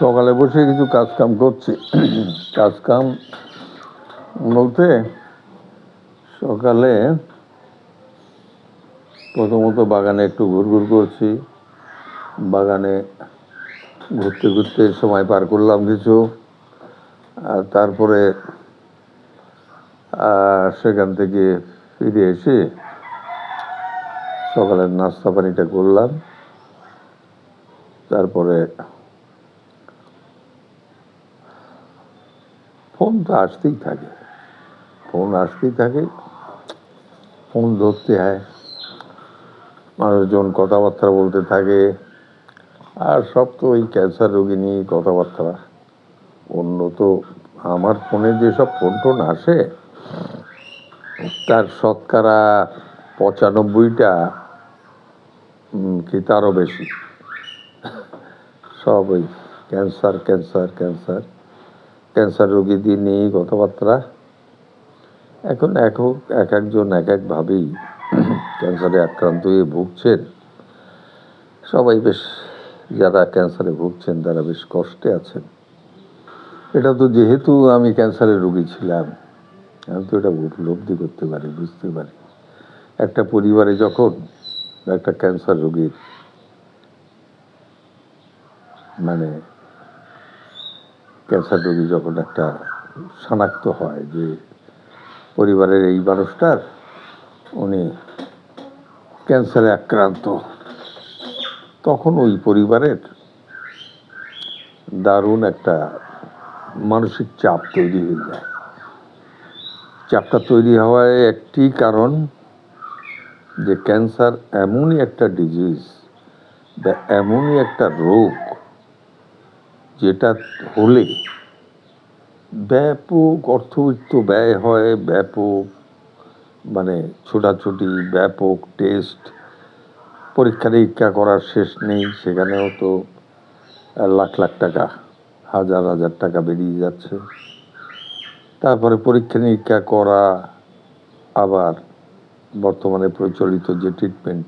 সকালে বসে কিছু কাজ কাম করছি। কাজ কাম বলতে সকালে প্রথমত বাগানে একটু ঘুরঘুর করছি। বাগানে ঘুরতে ঘুরতে সময় পার করলাম কিছু। আর তারপরে সেখান থেকে ফিরে এসে সকালের নাস্তা পানিটা করলাম। তারপরে ফোন তো আসতেই থাকে, ফোন ধরতে হয়, মানুষজন কথাবার্তা বলতে থাকে। আর সব তো ওই ক্যান্সার রোগী নিয়ে কথাবার্তা। অন্য তো আমার ফোনে যেসব ফোন টোন আসে তার শতকরা 95টা কি তারও বেশি সব ওই ক্যান্সার রোগীদের নিয়েই কথাবার্তা। এখন এক একজন এক একভাবেই ক্যান্সারে আক্রান্ত হয়ে ভুগছেন। সবাই বেশ, যারা ক্যান্সারে ভুগছেন তারা বেশ কষ্টে আছেন। এটা তো যেহেতু আমি ক্যান্সারের রোগী ছিলাম, আমি তো এটা উপলব্ধি করতে পারি, বুঝতে পারি। একটা পরিবারে যখন একটা ক্যান্সার রোগীর ক্যান্সার রোগী যখন একটা শনাক্ত হয় যে পরিবারের এই মানুষটার উনি ক্যান্সারে আক্রান্ত, তখন ওই পরিবারের দারুণ একটা মানসিক চাপ তৈরি হয়ে যায়। চাপটা তৈরি হওয়ার একটি কারণ যে ক্যান্সার এমনই একটা ডিজিজ বা এমনই একটা রোগ যেটা হলে ব্যাপক অর্থবিত্ত ব্যয় হয়, ব্যাপক ছোটাছুটি, ব্যাপক টেস্ট, পরীক্ষা নিরীক্ষা করার শেষ নেই। সেখানেও তো লাখ লাখ টাকা, হাজার হাজার টাকা বেরিয়ে যাচ্ছে। তারপরে পরীক্ষা নিরীক্ষা করা, আবার বর্তমানে প্রচলিত যে ট্রিটমেন্ট,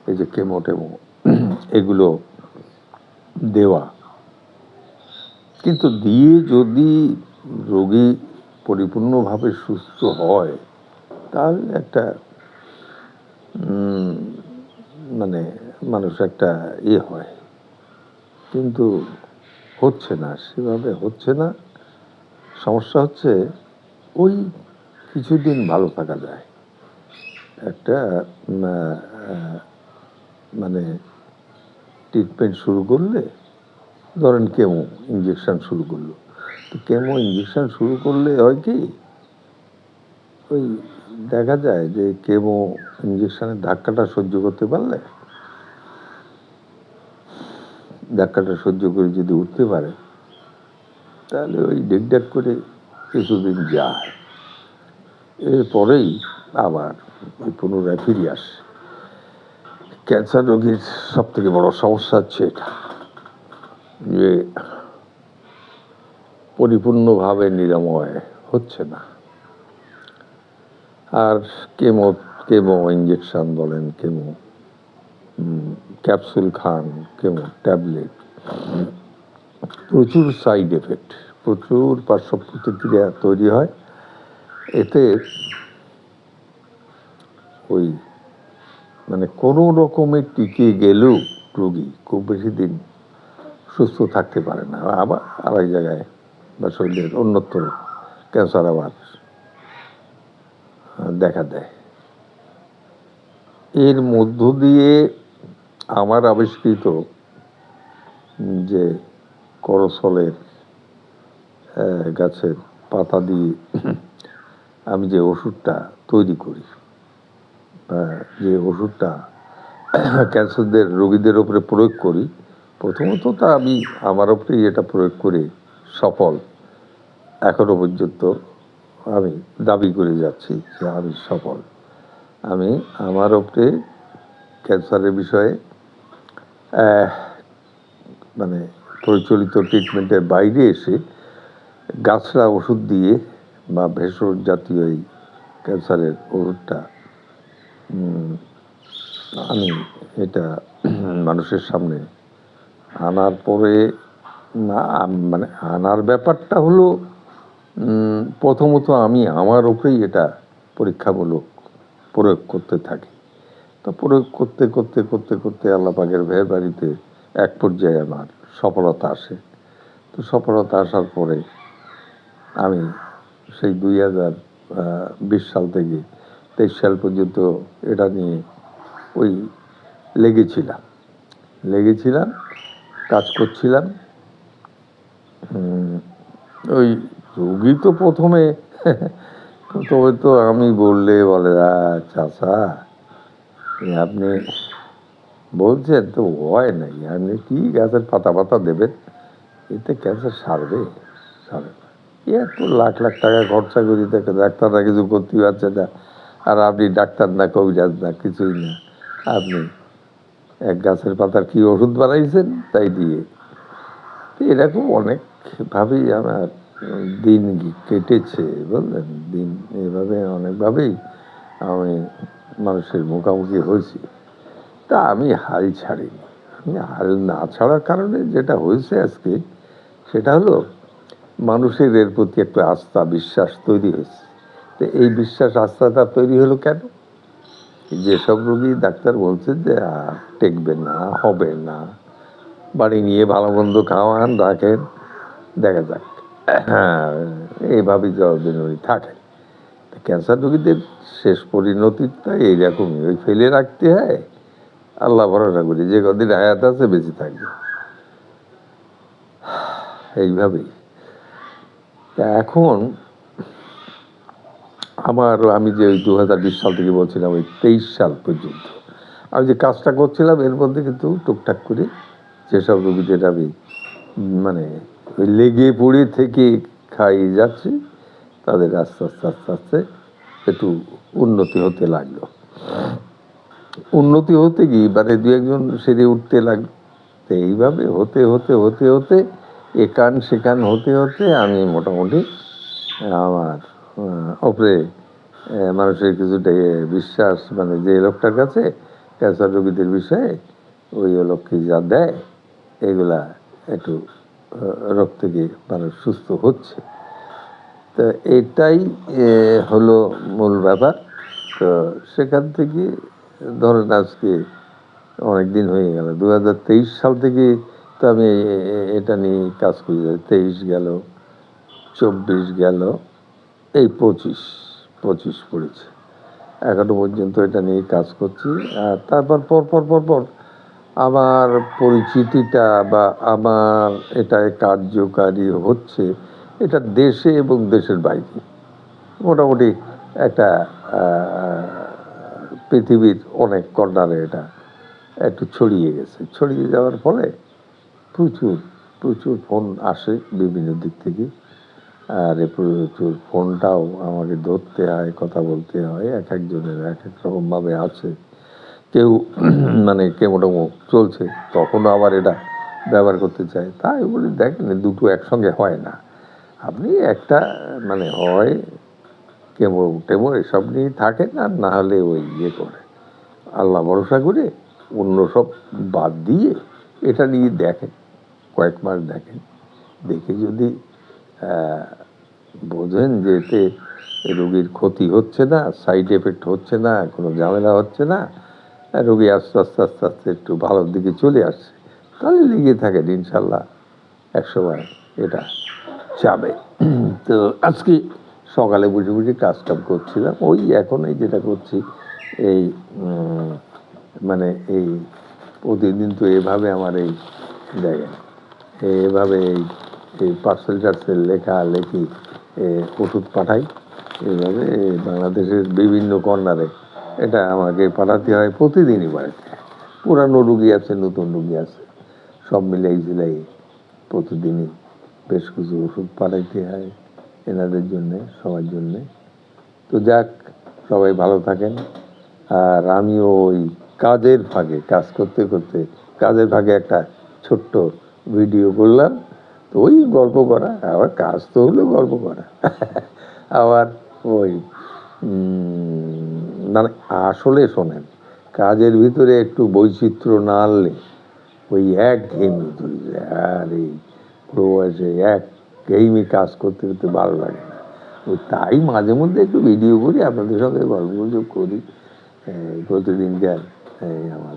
এই যে কেমো টেমো, এগুলো দেওয়া। কিন্তু দিয়ে যদি রোগী পরিপূর্ণভাবে সুস্থ হয় তাহলে একটা মানুষ একটা হয়। কিন্তু হচ্ছে না, সেভাবে হচ্ছে না। সমস্যা হচ্ছে ওই কিছুদিন ভালো থাকা যায়, একটা ট্রিটমেন্ট শুরু করলে, ধরেন কেমো ইঞ্জেকশন শুরু করলো, তো কেমো ইঞ্জেকশন শুরু করলে হয় কি, ওই দেখা যায় যে কেমো ইঞ্জেকশনের ধাক্কাটা সহ্য করতে পারলে, ধাক্কাটা সহ্য করে যদি উঠতে পারে তাহলে ওই ডেক করে কিছুদিন যায়, এরপরেই আবার ওই পুনরায় ফিরে আসে। ক্যান্সার রোগীর সব থেকে বড় সমস্যা হচ্ছে এটা, যে পরিপূর্ণভাবে নিরাময় হচ্ছে না। আর কেমো ইঞ্জেকশন বলেন, কেমো ক্যাপসুল খান, কেমো ট্যাবলেট, প্রচুর সাইড এফেক্ট, প্রচুর পার্শ্ব প্রতিক্রিয়া তৈরি হয়। এতে ওই কোনো রকমে টিকে গেলেও রোগী খুব বেশি দিন সুস্থ থাকতে পারে না, আবার আরেক জায়গায় বা শরীরের অন্যত্র ক্যান্সার আবার দেখা দেয়। এর মধ্য দিয়ে আমার আবিষ্কৃত যে করসলের গাছের পাতা দিয়ে আমি যে ওষুধটা তৈরি করি, যে ওষুধটা ক্যান্সারদের রোগীদের ওপরে প্রয়োগ করি, প্রথমত তা আমি আমার ওপরেই এটা প্রয়োগ করে সফল। এখনো পর্যন্ত আমি দাবি করে যাচ্ছি যে আমি সফল। আমি আমার ওপরে ক্যান্সারের বিষয়ে প্রচলিত ট্রিটমেন্টের বাইরে এসে গাছড়া ওষুধ দিয়ে বা ভেষজ জাতীয় এই ক্যান্সারের ওষুধটা আমি এটা মানুষের সামনে আনার পরে না, মানে আনার ব্যাপারটা হলো প্রথমত আমি আমার ওপরেই এটা পরীক্ষামূলক প্রয়োগ করতে থাকি। তো প্রয়োগ করতে করতে করতে করতে আল্লাহ পাকের মেহেরবাড়িতে এক পর্যায়ে আমার সফলতা আসে। তো সফলতা আসার পরে আমি সেই 2020 সাল থেকে 23 সাল পর্যন্ত এটা নিয়ে ওই লেগেছিলাম লেগেছিলাম কাজ করছিলাম। ওই রুগী তো প্রথমে তো আমি বললে বলে, চাচা আপনি বলছেন তো হয় নাই, আপনি কি গাছের পাতা পাতা দেবেন, এতে ক্যান্সার সারবে? সারবে না। এত লাখ লাখ টাকা খরচা করি, দেখে ডাক্তাররা কিছু করতে পারছে না, আর আপনি ডাক্তার না, কবিরাজ না, কিছুই না, আপনি এক গাছের পাতার কি ওষুধ বানাইছেন তাই দিয়ে। তো এরকম অনেকভাবেই আমার দিন কেটেছে, বুঝলেন। দিন এভাবে অনেকভাবেই আমি মানুষের মুখোমুখি হয়েছি। তা আমি হাল ছাড়িনি। আমি হাল না ছাড়ার কারণে যেটা হয়েছে আজকে, সেটা হলো মানুষের এর প্রতি একটা আস্থা বিশ্বাস তৈরি হয়েছে। তো এই বিশ্বাস আস্থাটা তৈরি হলো কেন? যেসব রোগী ডাক্তার বলছে যে টেকবে না, হবে না, বাড়ি নিয়ে ভালো মন্দ খাওয়ান, রাখেন, দেখা যাক, হ্যাঁ, এইভাবেই যতদিন উনি থাকেন। ক্যান্সার রোগীদের শেষ পরিণতিটা এইরকমই, ওই ফেলে রাখতে হয়, আল্লাহ ভরসা করি যে কদিন হায়াত আছে বেঁচে থাকবে, এইভাবেই। তা এখন আমি যে ওই 2020 সাল থেকে বলছিলাম ওই 23 সাল পর্যন্ত আমি যে কাজটা করছিলাম, এর মধ্যে কিন্তু টুকটাক করে যেসব রোগীদের আমি মানে ওই লেগে পড়ে থেকে খাইয়ে যাচ্ছি, তাদের আস্তে আস্তে আস্তে আস্তে একটু উন্নতি হতে লাগলো। উন্নতি হতে গিয়ে মানে দু একজন সেরে উঠতে লাগলো। তো এইভাবে হতে হতে হতে হতে একান সেকান হতে হতে আমি মোটামুটি আমার ওপরে মানুষের কিছুটা বিশ্বাস, মানে যে লোকটার কাছে ক্যান্সার রোগীদের বিষয়ে ওই লোককে যা দেয় এগুলা একটু রোগ থেকে মানুষ সুস্থ হচ্ছে। তো এটাই হলো মূল ব্যাপার। তো সেখান থেকে ধরেন আজকে অনেক দিন হয়ে গেল, 2023 সাল থেকে তো আমি এটা নিয়ে কাজ করি। 23 গেল, 24 গেল, এই 25 পড়েছে, এখনো পর্যন্ত এটা নিয়ে কাজ করছি। আর তারপর পর আমার পরিচিতিটা বা আমার এটায় কার্যকারী হচ্ছে এটা দেশে এবং দেশের বাইরে মোটামুটি একটা পৃথিবীর অনেক কর্নারে এটা একটু ছড়িয়ে গেছে। ছড়িয়ে যাওয়ার ফলে প্রচুর প্রচুর ফোন আসে বিভিন্ন দিক থেকে। আর এই প্রচুর ফোনটাও আমাকে ধরতে হয়, কথা বলতে হয়, এক একজনের এক এক রকমভাবে আছে। কেউ মানে কেমোটেমো চলছে, তখনও আবার এটা ব্যবহার করতে চায়। তাই বলি, দেখেন দুটো একসঙ্গে হয় না। আপনি একটা মানে হয় কেমো টেমো এসব নিয়ে থাকেন, আর না হলে ওই করে আল্লাহ ভরসা করে অন্য সব বাদ দিয়ে এটা নিয়ে দেখেন, কয়েক মাস দেখেন, দেখে যদি বোঝেন যে এতে রোগীর ক্ষতি হচ্ছে না, সাইড এফেক্ট হচ্ছে না, কোনো ঝামেলা হচ্ছে না, রোগী আস্তে আস্তে আস্তে আস্তে একটু ভালোর দিকে চলে আসছে, তাহলে লেগে থাকেন, ইনশাল্লাহ একসময় এটা যাবে। তো আজকে সকালে বুঝে বুঝে কাজটাম করছিলাম, ওই এখন এই যেটা করছি এই মানে এই প্রতিদিন তো এভাবে আমার এই জায়গায় এভাবে এই পার্সেল টার্সেল লেখালেখি ওষুধ পাঠাই, এইভাবে বাংলাদেশের বিভিন্ন কর্নারে এটা আমাকে পাঠাতে হয় প্রতিদিনই বাড়িতে। পুরানো রুগী আছে, নতুন রুগী আছে, সব মিলাই ঝিলাই প্রতিদিনই বেশ কিছু ওষুধ পাঠাইতে হয় এনাদের জন্যে, সবার জন্যে। তো যাক, সবাই ভালো থাকেন। আর আমিও ওই কাজের ফাঁকে কাজ করতে করতে কাজের ফাঁকে একটা ছোট্ট ভিডিও করলাম। তো ওই গল্প করা, আবার কাজ তো হলো গল্প করা। আবার ওই মানে আসলে শোনেন, কাজের ভিতরে একটু বৈচিত্র্য না আনলে ওই একঘেয়েমি ধরে যায়। আর এই বুড়ো বয়সে একঘেয়েমি কাজ করতে করতে ভালো লাগে না। ওই তাই মাঝে মধ্যে একটু ভিডিও করি, আপনাদের সঙ্গে গল্প গুজব করি প্রতিদিনকার আমার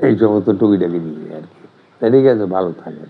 এই সমস্ত টুকিটাকি নিয়ে আর কি। ঠিক আছে, ভালো থাকেন।